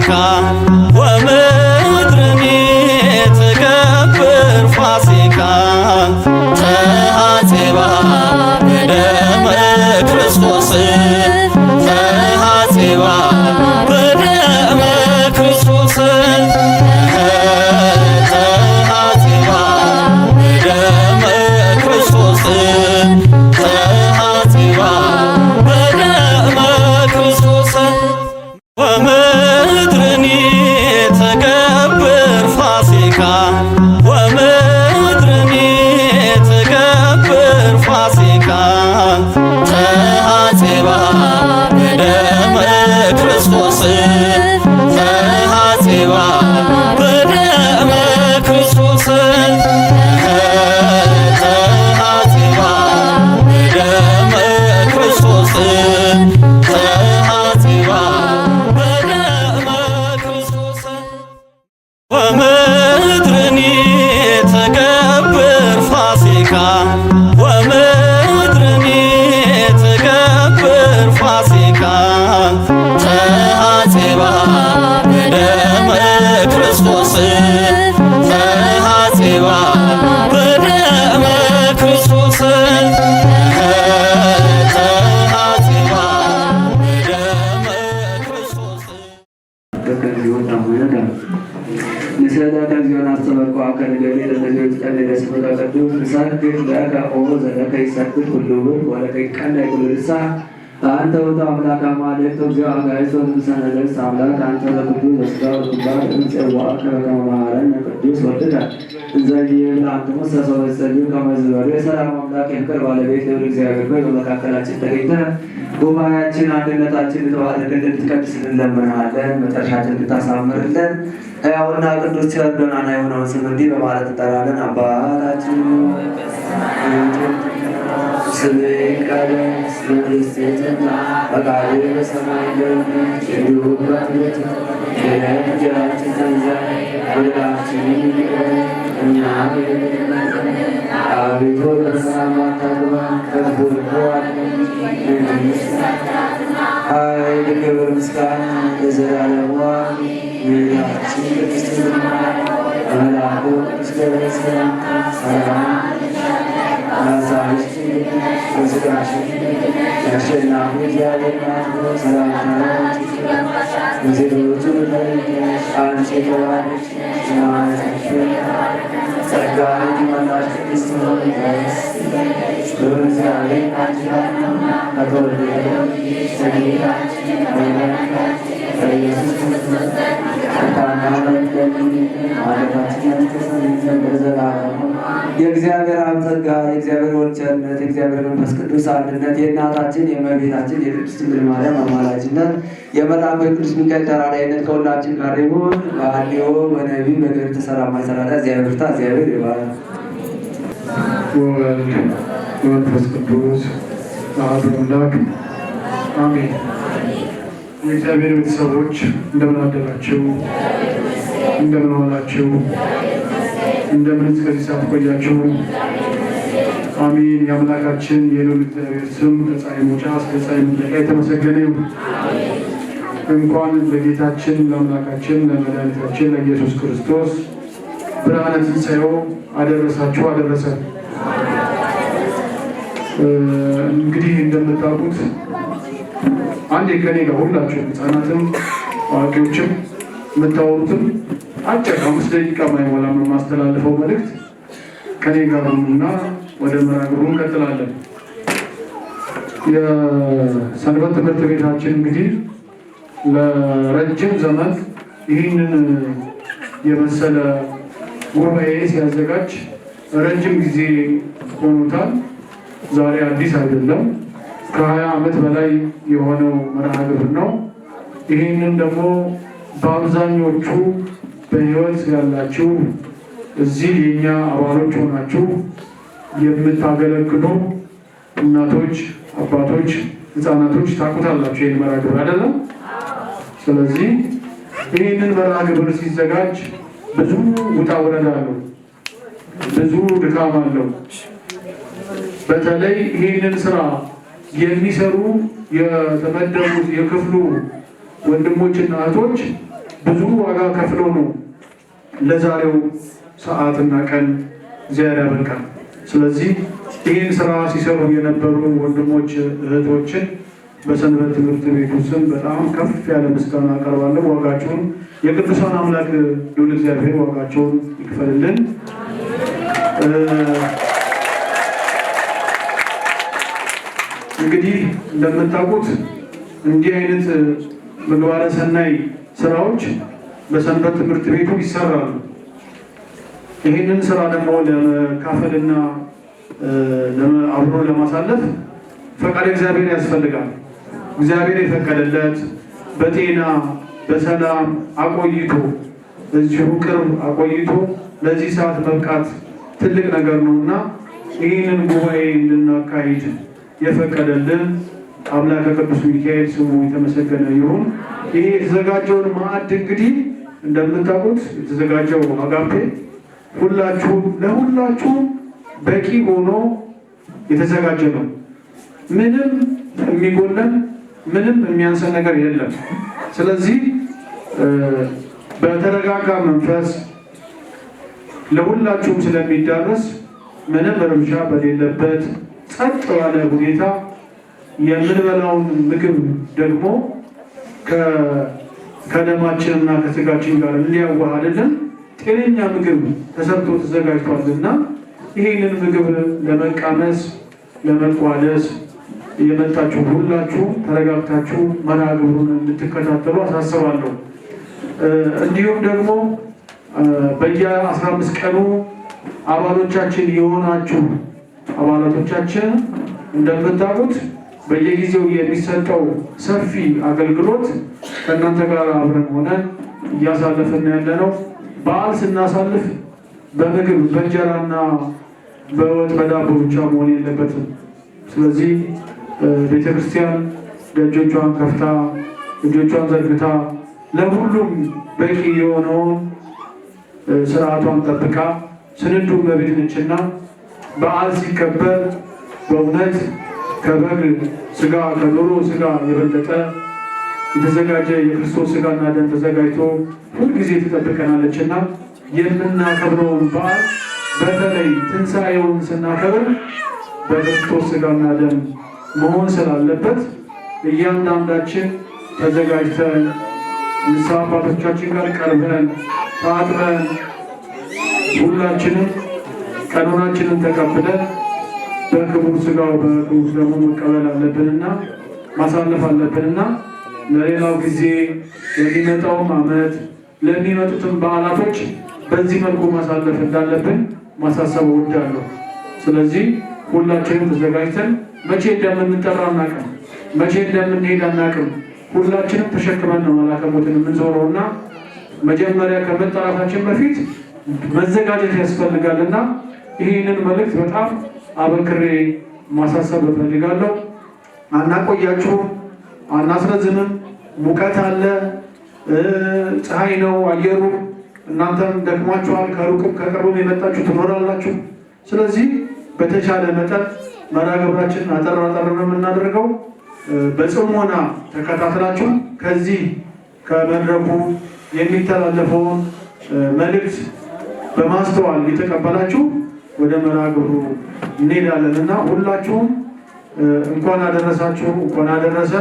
ፋሲካ ወምድርኒ ትገብር ፋሲካ ተሐጽባ በደመ ክርስቶስ ተሐጽባ በደመ ክርስቶስ ተሐጽባ በደመ ክርስቶስ ተሐጽባ በደመ ክርስቶስ ወምድርኒ ትገብር ፋሲካ ወምድርኒ ትገብር ፋሲካ ተሐጽባ በደመ ክርስቶስ ተሐጽባ በደመ ክርስቶስ ተሐጽባ በደመ ክርስቶስ ተሐጽባ በደመ ክርስቶስ ወምድርኒ ትገብር ፋሲካ ወምድርኒ ትገብር ፋሲካ ተሐጽባ በደመ ክርስቶስ ተሐጽባ በደመ ክርስቶስ ተሐጽባ በደመ ክርስቶስ ከዚሁን ታሙነታ ንስረታ ከዚሁን አስተበቋ ከነገሪ ለነገሪ ቀለለ ስፈታ ቅዱስ ንሳክ ለካ ኦ ዘለከ ይሰክት ሁሉ ብር ወለከ ቀና ይቁልሳ አንተ ወጣ አምላክ አማልክት እግዚኦ አጋይቶ ንሰነለስ አምላክ አንተ ለቅዱስ ወስዳው ኩባር እንጸዋ ከከማራን ቅዱስ ወደዳ እንዘይል አንተ መሰሰው ሰልዩ ከመዝወር የሰላም አምላክ የፍቅር ባለቤት ነው እግዚአብሔር ሆይ በመካከላችን ተገኝተህ ጉባኤያችን አንድነታችን ተባረከ እንድትቀድስልን እንለምንሃለን። መጨረሻችን እንድታሳምርልን ሕያውና ቅዱስ ቸርና የሆነውን ስም እንዲህ በማለት እንጠራለን። አባታችን ስምህ ይቀደስ መንግሥትህ ትምጣ ፈቃድህ በሰማይ እንደሆነች እንዲሁም በምድር የዕለት እንጀራችንን ስጠን ዛሬ በደላችንን ይቅር በለን እኛም የበደሉንን አቤቱ ወደ ፈተና አታግባን ከክፉ አድነን እንጂ ኃይል፣ ክብር፣ ምስጋና ለዘላለሙ አሜን። እመቤታችን ቅድስት ድንግል ማርያም በመልአኩ ቅዱስ ገብርኤል ሰላምታ ሰላም አዛዥ በሥጋሽም የአሸናፊ እግዚአብሔር እናት ሆይ ሰላምታ ላንቺ ከሴቶች ሁሉ ተለይተሽ አንቺ የተባረክሽ ነሽ፣ የማኅፀንሽ ፍሬ ጸጋን የተመላሽ ቅድስት ሆይ ደስ ይበልሽ፣ በእግዚአብሔር ከአንቺ ጋር ነውና ከተወደደው ከጌታችን ከመድኃኒታችን ከኢየሱስ ክርስቶስ ይቅርታና ምሕረት ማለታችን ያስተሰርይልን ዘንድ ለዘላለሙ የእግዚአብሔር አብ ጸጋ የእግዚአብሔር ወልድ ቸርነት የእግዚአብሔር መንፈስ ቅዱስ አንድነት የእናታችን የእመቤታችን የቅድስት ድንግል ማርያም አማላጅነት የመልአኩ የቅዱስ ሚካኤል ተራዳኢነት ከሁላችን ጋር ይሁን። በአልዮ በነቢብ በገድል ተሰራ ማይሰራዳ እግዚአብሔር ብርታ እግዚአብሔር ይባላል። ወወልድ ወመንፈስ ቅዱስ አሐዱ አምላክ አሜን። የእግዚአብሔር ቤተሰቦች እንደምን አደራችሁ? እንደምን ዋላችሁ? እንደምን እስከዚህ ሰዓት ቆያችሁ? አሜን። የአምላካችን የልዑል እግዚአብሔር ስም ከፀሐይ መውጫ እስከ ፀሐይ መጥለቂያ የተመሰገነ ይሁን። እንኳን ለጌታችን ለአምላካችን ለመድኃኒታችን ለኢየሱስ ክርስቶስ ብርሃነ ትንሣኤው አደረሳችሁ አደረሰን። እንግዲህ እንደምታውቁት አንዴ ከኔ ጋር ሁላችሁም ሕፃናትም አዋቂዎችም የምታወሩትም አጭር 5 ደቂቃ ማይሞላ የማስተላልፈው መልእክት ከኔ ጋር ሁኑና ወደ መርሃ ግብሩ እንቀጥላለን። የሰንበት ትምህርት ቤታችን እንግዲህ ለረጅም ዘመን ይህንን የመሰለ ጉባኤ ሲያዘጋጅ ረጅም ጊዜ ሆኖታል። ዛሬ አዲስ አይደለም። ከ20 ዓመት በላይ የሆነው መርሃ ግብር ነው። ይህንን ደግሞ በአብዛኞቹ በሕይወት ያላችሁ እዚህ የኛ አባሎች ሆናችሁ የምታገለግሉ እናቶች፣ አባቶች፣ ሕፃናቶች ታውቁታላችሁ ይህን መርሃ ግብር አይደለም። ስለዚህ ይህንን መርሃ ግብር ሲዘጋጅ ብዙ ውጣ ውረድ አለው፣ ብዙ ድካም አለው። በተለይ ይህንን ስራ የሚሰሩ የተመደቡት የክፍሉ ወንድሞችና እህቶች ብዙ ዋጋ ከፍለው ነው ለዛሬው ሰዓትና ቀን እግዚአብሔር ያበቃል። ስለዚህ ይህን ስራ ሲሰሩ የነበሩ ወንድሞች እህቶችን በሰንበት ትምህርት ቤቱ ስም በጣም ከፍ ያለ ምስጋና አቀርባለሁ። ዋጋቸውን የቅዱሳን አምላክ ልዑል እግዚአብሔር ዋጋቸውን ይክፈልልን። እንግዲህ እንደምታውቁት እንዲህ አይነት ምግባረ ሰናይ ስራዎች በሰንበት ትምህርት ቤቱ ይሰራሉ። ይህንን ስራ ደግሞ ለመካፈልና አብሮ ለማሳለፍ ፈቃድ እግዚአብሔር ያስፈልጋል። እግዚአብሔር የፈቀደለት በጤና በሰላም አቆይቶ እዚሁ ቅርብ አቆይቶ ለዚህ ሰዓት መብቃት ትልቅ ነገር ነውና ይህንን ጉባኤ እንድናካሂድ የፈቀደልን አምላከ ቅዱስ ሚካኤል ስሙ የተመሰገነ ይሁን። ይሄ የተዘጋጀውን ማዕድ እንግዲህ እንደምታውቁት የተዘጋጀው አጋፔ ለሁላችሁም በቂ ሆኖ የተዘጋጀ ነው። ምንም የሚጎለን ምንም የሚያንሰን ነገር የለም። ስለዚህ በተረጋጋ መንፈስ ለሁላችሁም ስለሚዳረስ ምንም ረብሻ በሌለበት ጸጥ ባለ ሁኔታ የምንበላውን ምግብ ደግሞ ከደማችንና ከስጋችን ጋር እንዲያዋሃድልን ጤነኛ ምግብ ተሰርቶ ተዘጋጅቷልና ይህንን ምግብ ለመቃመስ ለመቋደስ የመጣችሁ ሁላችሁ ተረጋግታችሁ መርሃ ግብሩን እንድትከታተሉ አሳስባለሁ። እንዲሁም ደግሞ በየ15 ቀኑ አባሎቻችን የሆናችሁ አባላቶቻችን እንደምታውቁት በየጊዜው የሚሰጠው ሰፊ አገልግሎት ከእናንተ ጋር አብረን ሆነን እያሳለፍን ያለነው። በዓል ስናሳልፍ በምግብ በእንጀራና በወጥ በዳቦ ብቻ መሆን የለበትም። ስለዚህ ቤተክርስቲያን ደጆቿን ከፍታ እጆቿን ዘርግታ ለሁሉም በቂ የሆነውን ስርዓቷን ጠብቃ ስንዱ እመቤት ነችና በዓል ሲከበር በእውነት ከበግ ስጋ ከዶሮ ስጋ የበለጠ የተዘጋጀ የክርስቶስ ስጋና ደም ተዘጋጅቶ ሁልጊዜ ትጠብቀናለችና የምናከብረውን በዓል በተለይ ትንሣኤውን ስናከብር በክርስቶስ ስጋና ደም መሆን ስላለበት እያንዳንዳችን ተዘጋጅተን ንስሐ አባቶቻችን ጋር ቀርበን ታጥበን ሁላችንም ቀኖናችንን ተቀብለን በክቡር ስጋው በክቡር ደሙ መቀበል አለብንና ማሳለፍ አለብንና ለሌላው ጊዜ ለሚመጣውም ዓመት ለሚመጡትም በዓላቶች በዚህ መልኩ ማሳለፍ እንዳለብን ማሳሰብ እወዳለሁ። ስለዚህ ሁላችንም ተዘጋጅተን መቼ እንደምንጠራ አናውቅም፣ መቼ እንደምንሄድ አናውቅም። ሁላችንም ተሸክመን ነው መላከ ሞትን የምንዞረውና መጀመሪያ ከመጠራታችን በፊት መዘጋጀት ያስፈልጋልና ይህንን መልእክት በጣም አበክሬ ማሳሰብ እፈልጋለሁ። አናቆያችሁም፣ አናስረዝምም። ሙቀት አለ፣ ፀሐይ ነው አየሩ። እናንተም ደክሟችኋል፣ ከሩቅም ከቅርቡም የመጣችሁ ትኖራላችሁ። ስለዚህ በተቻለ መጠን መርሃ ግብራችንን አጠር አጠር ነው የምናደርገው። በጽሞና ተከታትላችሁ ከዚህ ከመድረኩ የሚተላለፈውን መልእክት በማስተዋል የተቀበላችሁ ወደ መርሃ ግብሩ እንሄዳለን እና ሁላችሁም እንኳን አደረሳችሁ፣ እንኳን አደረሰ።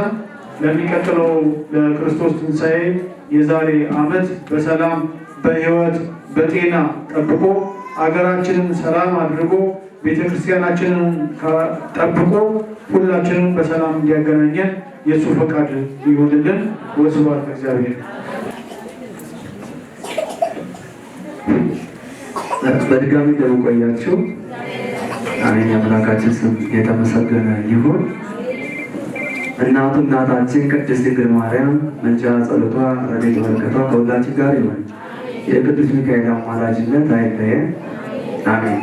ለሚቀጥለው ለክርስቶስ ትንሣኤ የዛሬ ዓመት በሰላም በሕይወት በጤና ጠብቆ አገራችንን ሰላም አድርጎ ቤተክርስቲያናችንን ጠብቆ ሁላችንም በሰላም እንዲያገናኘን የእሱ ፈቃድ ይሁንልን። ወስብሐት ለእግዚአብሔር። በድጋሚ እንደምቆያችሁ አሜን። የአምላካችን ስም የተመሰገነ ይሁን። እናቱ እናታችን ቅድስት ድንግል ማርያም ምልጃ ጸሎቷ ረድኤቷ በረከቷ ከሁላችን ጋር ይሁን። የቅዱስ ሚካኤል አማላጅነት አይለየን። አሜን።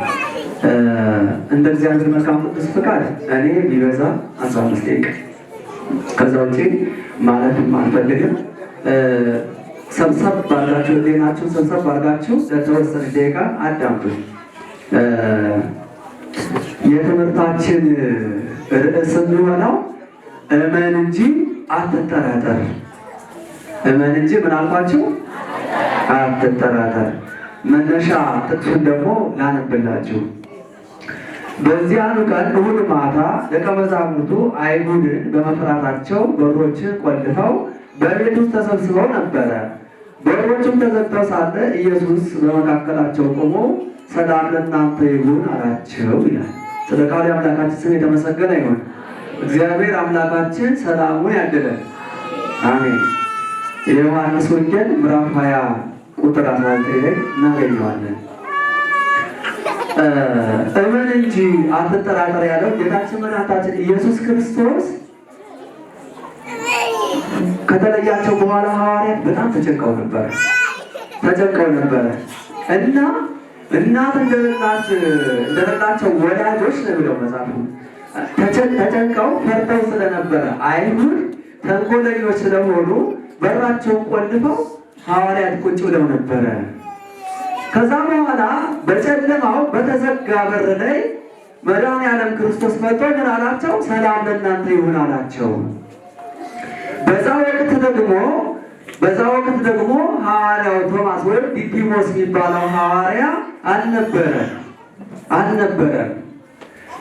እንደ እግዚአብሔር መልካም ቅዱስ ፍቃድ እኔ ቢበዛ 15 ደቂቃ ከዛ ውጪ ማለትም አልፈልግም። ሰብሰብ ባርጋችሁ ዜናችሁን ሰብሰብ ባርጋችሁ ለተወሰነ ደቂቃ አዳምጡኝ። የትምህርታችን ርዕስ የሚሆነው እመን እንጂ አትጠራጠር። እመን እንጂ ምን አልኳችሁ? አትጠራጠር። መነሻ ጥቅሱን ደግሞ ላነብላችሁ። በዚያኑ ቀን እሑድ ማታ ደቀ መዛሙርቱ አይሁድን በመፍራታቸው በሮችን ቆልፈው በቤት ውስጥ ተሰብስበው ነበረ። በሮቹም ተዘግተው ሳለ ኢየሱስ በመካከላቸው ቆሞ ሰላም ለእናንተ ይሁን አላቸው ይላል። ስለ ቃሉ አምላካችን ስም የተመሰገነ ይሁን። እግዚአብሔር አምላካችን ሰላሙን ያድለን። አሜን። የዮሐንስ ወንጌል ምዕራፍ 20 ቁጥር 19 ላይ እናገኘዋለን። እመን እንጂ አትጠራጠር ያለው ጌታችን መድኃኒታችን ኢየሱስ ክርስቶስ ከተለያቸው በኋላ ሐዋርያት በጣም ተጨንቀው ነበረ እና እናት እንደሌላቸው ወላጆች ነው ብለው መጽሐፉ ተጨንቀው ፈርተው ስለነበረ አይሁድ ተንኮለኞች ስለሆኑ በራቸውን ቆልፈው ሐዋርያት ቁጭ ብለው ነበረ። ከዛ በኋላ በጨለማው በተዘጋ በር ላይ መድኃኔዓለም ክርስቶስ መጥቶ ምን አላቸው? ሰላም ለእናንተ ይሁን አላቸው። በዛ ወቅት ደግሞ ሐዋርያው ቶማስ ወይም ዲዲሞስ የሚባለው ሐዋርያ አልነበረም።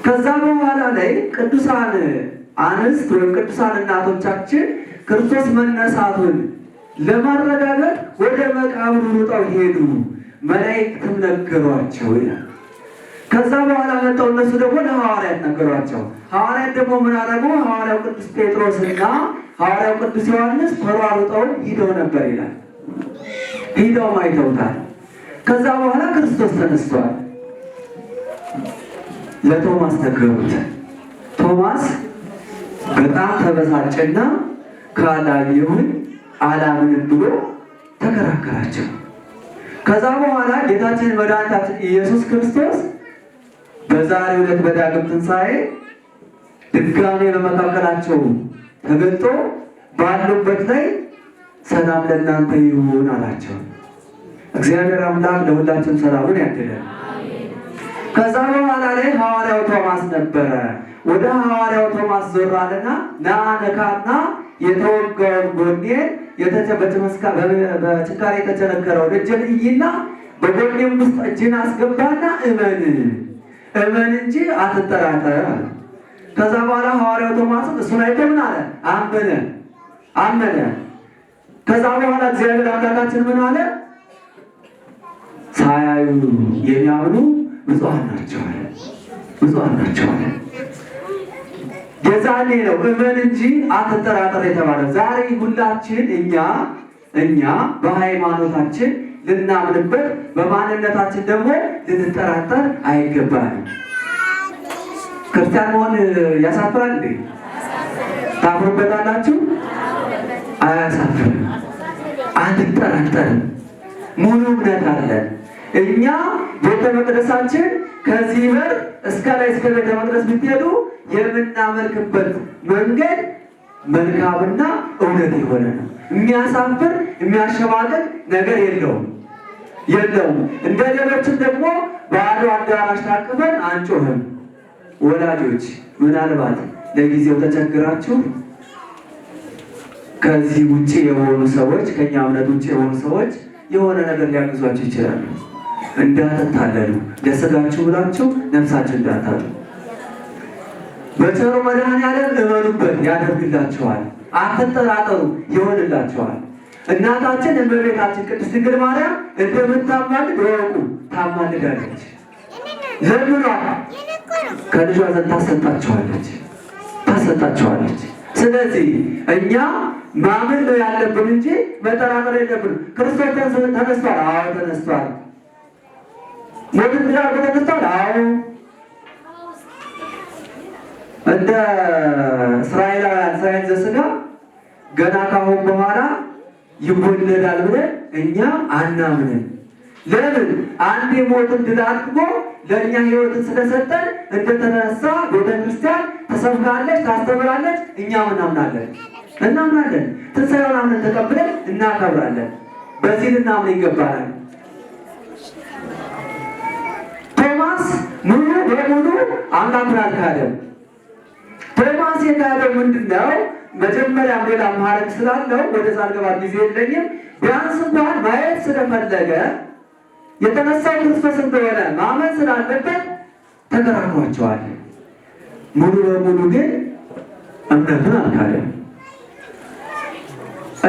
ከዛ በኋላ ላይ ቅዱሳን አንስት ወይም ቅዱሳን እናቶቻችን ክርስቶስ መነሳቱን ለማረጋገጥ ወደ መቃብሩ ሩጠው ሄዱ። መላእክትም ነገሯቸው ይላል። ከዛ በኋላ መጣው እነሱ ደግሞ ለሐዋርያት ነገሯቸው። ሐዋርያት ደግሞ ምን አደረጉ? ሐዋርያው ቅዱስ ጴጥሮስና ሐዋርያው ቅዱስ ዮሐንስ ተሯሩጠው ሂደው ነበር ይላል። ሂደው አይተውታል። ከዛ በኋላ ክርስቶስ ተነስቷል። ለቶማስ ነገሩት። ቶማስ በጣም ተበሳጨና ካላየሁኝ አላምንም ብሎ ተከራከራቸው። ከዛ በኋላ ጌታችን መድኃኒታችን ኢየሱስ ክርስቶስ በዛሬው ዕለት በዳግም ትንሣኤ ድጋሜ በመካከላቸው ተገልጦ ባሉበት ላይ ሰላም ለእናንተ ይሁን አላቸው። እግዚአብሔር አምላክ ለሁላችን ሰላሙን ያድለን። ከዛ በኋላ ላይ ሐዋርያው ቶማስ ነበረ። ወደ ሐዋርያው ቶማስ ዞር አለና ና ነካና የተወጋውን ጎኔን በችንካር የተቸነከረውን እጄን እይና በጎኔም ውስጥ እጅን አስገባና እመን እንጂ አትጠራጠር አለ። ከዛ በኋላ ሐዋርያው ቶማስም እሱን አይቶ ምን አለ? አመነ። ከዛ በኋላ እግዚአብሔር አምላካችን ምን አለ? ሳያዩ የሚያምኑ ብፁዓን ናቸው አለ። የዛኔ ነው እመን እንጂ አትጠራጠር የተባለ። ዛሬ ሁላችን እኛ በሃይማኖታችን ልናምንበት፣ በማንነታችን ደግሞ ልንጠራጠር አይገባንም። ክርስቲያን መሆን ያሳፍራል እንዴ? ታፍሩበታላችሁ? አያሳፍርም። አንጠራጠርም። ሙሉ እምነት አለን። እኛ ቤተ መቅደሳችን ከዚህ በር እስከ ላይ እስከ ቤተ መቅደስ ብትሄዱ የምናመልክበት መንገድ መልካምና እውነት የሆነ ነው። የሚያሳፍር የሚያሸማቅቅ ነገር የለውም። እንደ ሌሎችም ደግሞ ባዶ አዳራሽ ታቅፈን አንጮህም። ወላጆች ምናልባት ለጊዜው ተቸግራችሁ ከዚህ ውጭ የሆኑ ሰዎች ከኛ እምነት ውጭ የሆኑ ሰዎች የሆነ ነገር ሊያግዟችሁ ይችላሉ። እንዳትታለሉ፣ ለስጋችሁ ብላችሁ ነፍሳችሁ እንዳታጡ። በቸሩ መድኃኔዓለም እመኑበት፣ ያደርግላችኋል። አትጠራጠሩ፣ ይሆንላችኋል። እናታችን እመቤታችን ቅድስት ድንግል ማርያም እንደምታማልድ እወቁ። ታማልዳለች። ለምኗል፣ ከልጇ ዘንድ ታሰጣችኋለች። ስለዚህ እኛ ማመን ነው ያለብን እንጂ መጠራጠር የለብን። ክርስቶስ ተነስቷል። አዎ ተነስቷል። ሞትን ድል አድርጎ ተነስቷል። አዎ እንደ እስራኤል ዘሥጋ ገና ካሁን በኋላ ይወለዳል ብለን እኛ አናምንም። ለምን? አንድ ሞትን ድል አድርጎ ለእኛ ሕይወትን ስለሰጠን እንደተነሳ ቤተክርስቲያን ተሰብካለች፣ ታስተምራለች። እኛም እናምናለን። ትንሣኤውን አምነን ተቀብለን እናከብራለን። በዚህ ልናምን ይገባናል። ቶማስ ሙሉ በሙሉ አምላኩን አልካደም። ቶማስ የካደው ምንድን ነው? መጀመሪያም ሌላ ማረግ ስላለው ወደዛ አልገባ ጊዜ የለኝም። ቢያንስ እንኳን ማየት ስለፈለገ የተነሳው ክርስቶስ እንደሆነ ማመን ስላለበት ተከራክሯቸዋል። ሙሉ በሙሉ ግን እምነቱን አልካለም።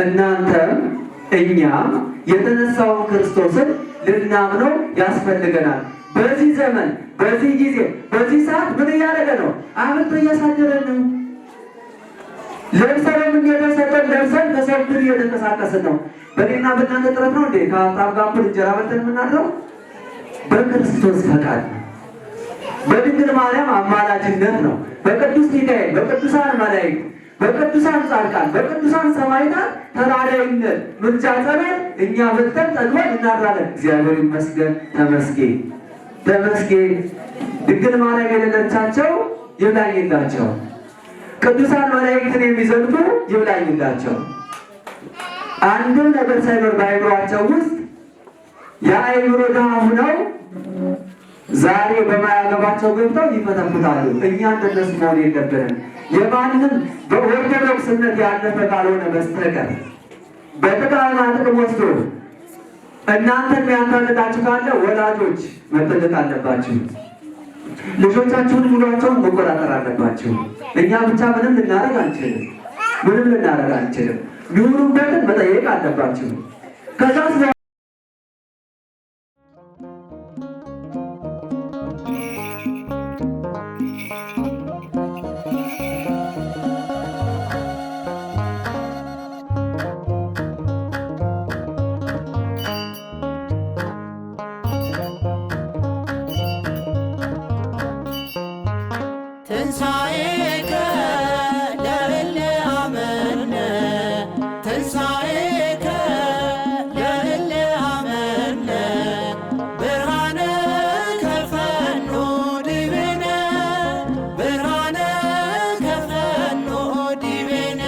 እናንተም እኛም የተነሳውን ክርስቶስን ልናምነው ያስፈልገናል። በዚህ ዘመን፣ በዚህ ጊዜ፣ በዚህ ሰዓት ምን እያደረገ ነው? አብልቶ እያሳደረን ነው። ለብሰን የምንሄደው ሰጠን ለብሰን ተሰብን እየተንቀሳቀስን ነው። በእኔና በእናንተ ጥረት ነው እንዴ ከሀብታም ጋር እኩል እንጀራ በልተን የምናድረው? በክርስቶስ ፈቃድ ነው። በድንግል ማርያም አማላጅነት ነው። በቅዱስ ሚካኤል፣ በቅዱሳን መላእክት፣ በቅዱሳን ጻድቃን፣ በቅዱሳን ሰማዕታት ተራዳኢነት ምልጃ ጸሎት እኛ በልተን ጠግበን እናድራለን። እግዚአብሔር ይመስገን። ተመስገን ተመስገን። ድንግል ማርያም የሌለቻቸው ይብላኝላቸው። ቅዱሳን መላእክትን የሚዘልቁ ይብላኝላቸው። አንድም ነገር ሳይኖር በአእምሯቸው ውስጥ የአእምሮ ድሃ ሆነው ዛሬ በማያገባቸው ገብተው ይፈተፍታሉ። እኛ እንደነሱ መሆን የለብንም። የማንም በኦርቶዶክስነት ያለፈ ካልሆነ በስተቀር በጥቅምና ጥቅም ወስዶ እናንተን የሚያታልላችሁ ካለ ወላጆች መጠንቀቅ አለባችሁ። ልጆቻችሁን ሙሏቸውን መቆጣጠር አለባችሁ። እኛ ብቻ ምንም ልናደርግ አንችልም። ምንም ልናደርግ አንችልም። ኑሩበትን መጠየቅ አለባችሁ። ከዛ ትንሣኤከ ለእለ አመነ ትንሣኤከ ለእለ አመነ ብርሃነ ከፈኖ ዲቤነ ብርሃነ ከፈኖ ዲቤነ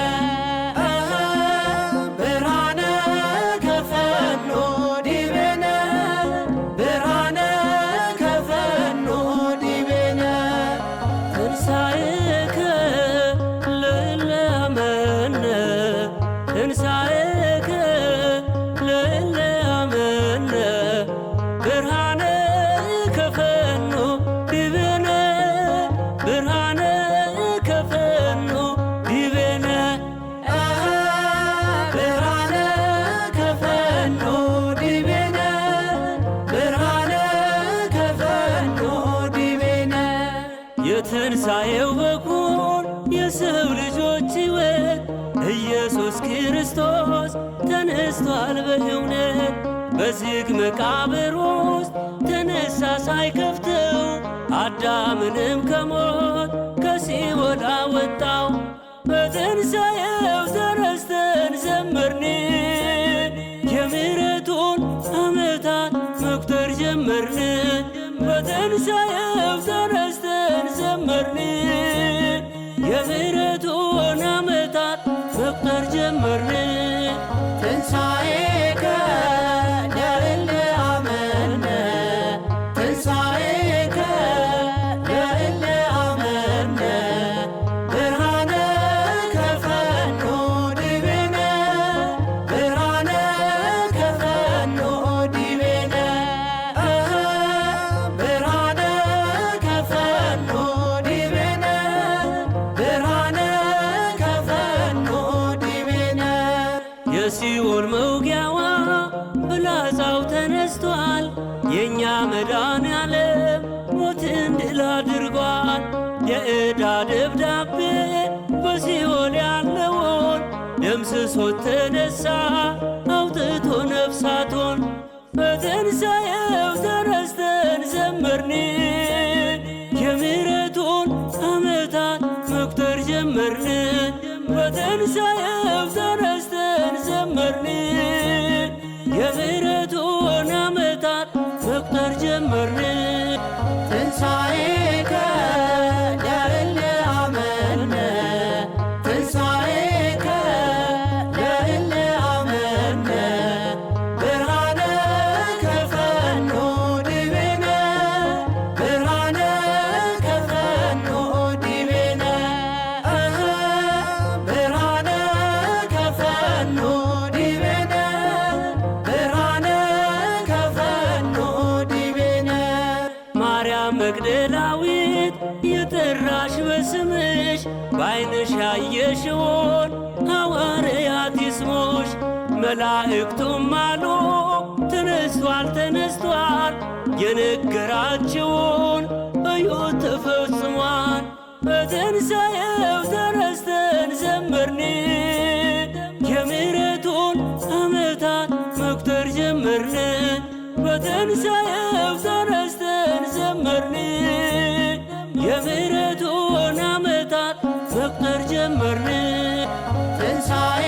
ብርሃነ ከፈኖ ዲቤነ ብርሃነ ከፈኖ ዲቤነ ትንሣኤከ ለእለ አመነ ትንሣኤከ ለእለ አመነ ብርሃነ ከፈኖ ዲቤነ ብርሃነ ከፈኖ ዲቤነ ብርሃነ ከፈኖ ዲቤነ ብርሃነ ከፈኖ ዲቤነ የትንሣኤው በኩር የሰው ልጆች ሕይወት ኢየሱስ ክርስቶስ ተነስቷል በእውነት። በዝግ መቃብር ውስጥ ተነሳ ሳይከፍተው አዳምንም ከሞት ከሲኦል አወጣው። በትንሣኤው ተነስተን ዘመርን የምሕረቱን ዓመታት መቁጠር ጀመርን። በትንሣኤው ተነስተን ዘመርን የምሕረቱን ዓመታት መቁጠር ጀመርን። ትንሣኤከ ለእለ አመነ ትንሣኤከ ለእለ አመነ ብርሃነ ከፈኖ ዲቤነ ብርሃነ ከፈኖ ዲቤነ ብርሃነ ከፈኖ ዲቤነ ብርሃነ ከፈኖ ዲቤነ የሲኦል መውጊያዋ ፍላጻው ተነስቷል። የእኛ መድኃኔዓለም ሞትን ድል አድርጓል። የዕዳ ደብዳቤ በሲኦል ያለውን ደምስሶት ተነሳ አውጥቶ ነፍሳቶን። በትንሣኤው ተነስተን ዘመርን የምሕረቱን ዓመታት መቁጠር ጀመርን። በትንሣኤው ተነስተን ዘመርን የምሕረቱን ዓመታት መቁጠር ጀመርን። ትንሣኤከ ለእለ አመነ ትንሣኤከ ለእለ አመነ ብርሃነ ከፈኖ ዲቤነ ብርሃነ ከፈኖ ዲቤነ ብርሃነ በዓይንሽ ያየሽውን ሐዋርያት ይስሙሽ፣ መላእክቱም አሉ ተነስቷል ተነስቷል፣ የነገራችውን እዩ ተፈጽሟል። በትንሣኤው ተነስተን ዘመርን፣ የምሕረቱን ዓመታት መቁጠር ጀመርን። በትንሣኤው ተነስተን ዘመርን፣ የምሕረቱን ዓመታት መቁጠር ጀመርን። ትንሣኤ